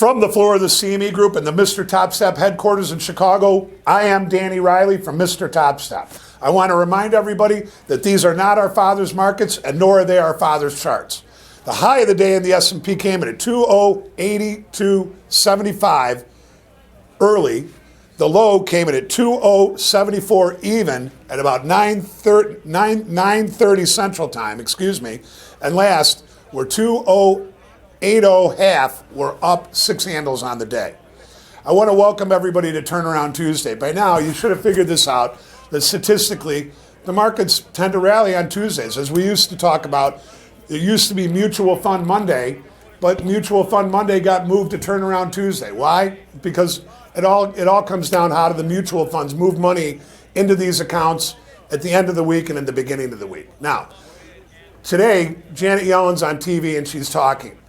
From the floor of the CME Group and the MrTopStep headquarters in Chicago, I am Danny Riley from MrTopStep. I want to remind everybody that these are not our father's markets and nor are they our father's charts. The high of the day in the S&P came in at 2082.75 early. The low came in at 2074 even at about 9:30 Central Time, and last were 2080 half. We're up 6 handles on the day. I want to welcome everybody to Turnaround Tuesday. By now, you should have figured this out, that statistically, the markets tend to rally on Tuesdays. As we used to talk about, there used to be Mutual Fund Monday, but Mutual Fund Monday got moved to Turnaround Tuesday. Why? Because it all comes down to how do the mutual funds move money into these accounts at the end of the week and in the beginning of the week. Now, today, Janet Yellen's on TV and she's talking.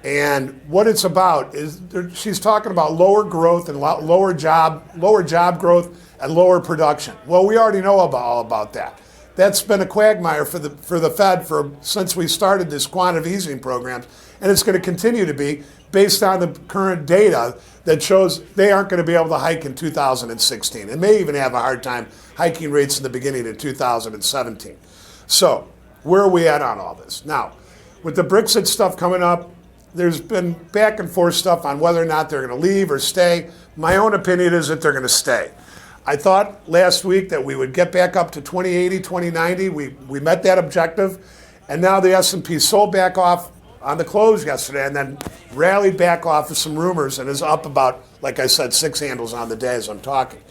And what it's about is she's talking about lower growth and lower job growth and lower production. Well, we already know all about that. That's been a quagmire for the Fed since we started this quantitative easing programs, and it's going to continue to be based on the current data that shows they aren't going to be able to hike in 2016 and may even have a hard time hiking rates in the beginning of 2017. So where are we at on all this? Now, with the Brexit stuff coming up, there's been back and forth stuff on whether or not they're going to leave or stay. My own opinion is that they're going to stay. I thought last week that we would get back up to 2080, 2090. We met that objective, and now the S&P sold back off on the close yesterday and then rallied back off of some rumors and is up about, like I said, 6 handles on the day as I'm talking.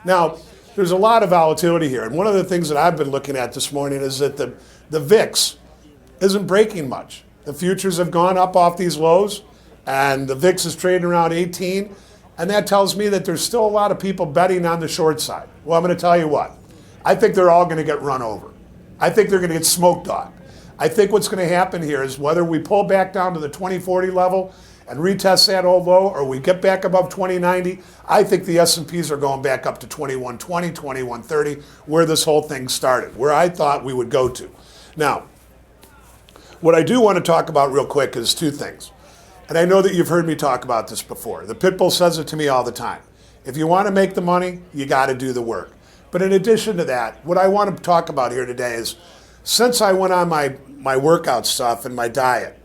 Now, there's a lot of volatility here, and one of the things that I've been looking at this morning is that the VIX isn't breaking much. The futures have gone up off these lows, and the VIX is trading around 18, and that tells me that there's still a lot of people betting on the short side. Well, I'm going to tell you what. I think they're all going to get run over. I think they're going to get smoke dogged. I think what's going to happen here is whether we pull back down to the 2040 level and retest that old low, or we get back above 2090, I think the S&Ps are going back up to 2120, 2130, where this whole thing started, where I thought we would go to. Now, what I do want to talk about real quick is 2 things. And I know that you've heard me talk about this before. The Pitbull says it to me all the time. If you want to make the money, you got to do the work. But in addition to that, what I want to talk about here today is since I went on my workout stuff and my diet,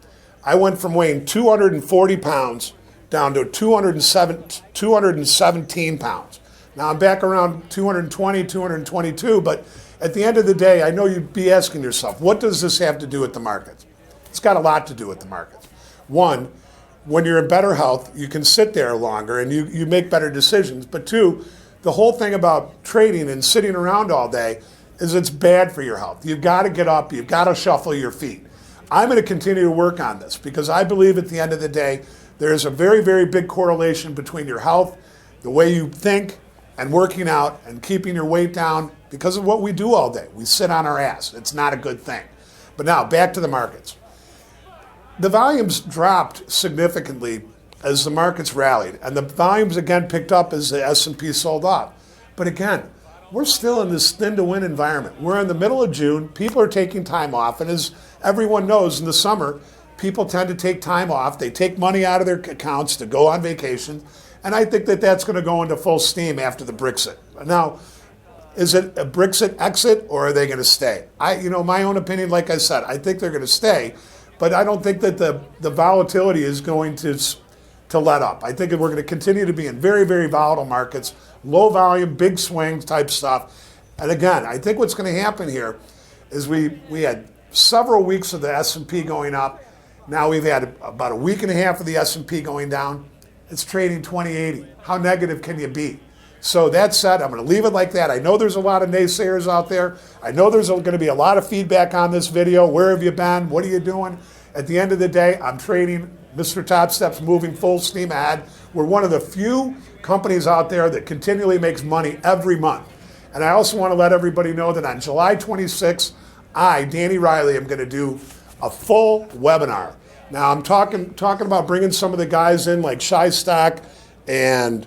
I went from weighing 240 pounds down to 217 pounds. Now I'm back around 220, 222, but at the end of the day, I know you'd be asking yourself, what does this have to do with the markets? It's got a lot to do with the markets. One, when you're in better health, you can sit there longer and you make better decisions. But 2, the whole thing about trading and sitting around all day is it's bad for your health. You've got to get up. You've got to shuffle your feet. I'm going to continue to work on this because I believe at the end of the day, there's a very, very big correlation between your health, the way you think, and working out and keeping your weight down because of what we do all day. We sit on our ass. It's not a good thing. But now, back to the markets. The volumes dropped significantly as the markets rallied, and the volumes again picked up as the S&P sold off. But again, we're still in this thin-to-win environment. We're in the middle of June. People are taking time off, and as everyone knows, in the summer, people tend to take time off. They take money out of their accounts to go on vacation, and I think that that's going to go into full steam after the Brexit. Now, is it a Brexit exit, or are they going to stay? My own opinion, like I said, I think they're going to stay, but I don't think that the volatility is going to let up. I think we're going to continue to be in very, very volatile markets, low volume, big swings type stuff. And again, I think what's going to happen here is we had several weeks of the S&P going up. Now we've had about a week and a half of the S&P going down. It's trading 2080. How negative can you be? So that said, I'm going to leave it like that. I know there's a lot of naysayers out there. I know there's going to be a lot of feedback on this video. Where have you been? What are you doing? At the end of the day, I'm trading. MrTopStep's moving full steam ahead. We're one of the few companies out there that continually makes money every month. And I also want to let everybody know that on July 26th, I, Danny Riley, am going to do a full webinar. Now I'm talking about bringing some of the guys in like Shy Stock and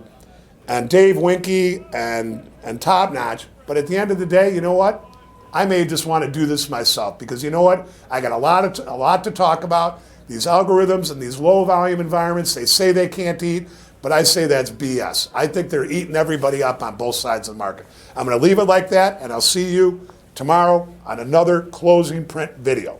Dave Winky and Top Notch. But at the end of the day, you know what? I may just want to do this myself because you know what? I got a lot to talk about. These algorithms and these low volume environments, they say they can't eat, but I say that's BS. I think they're eating everybody up on both sides of the market. I'm going to leave it like that, and I'll see you tomorrow on another closing print video.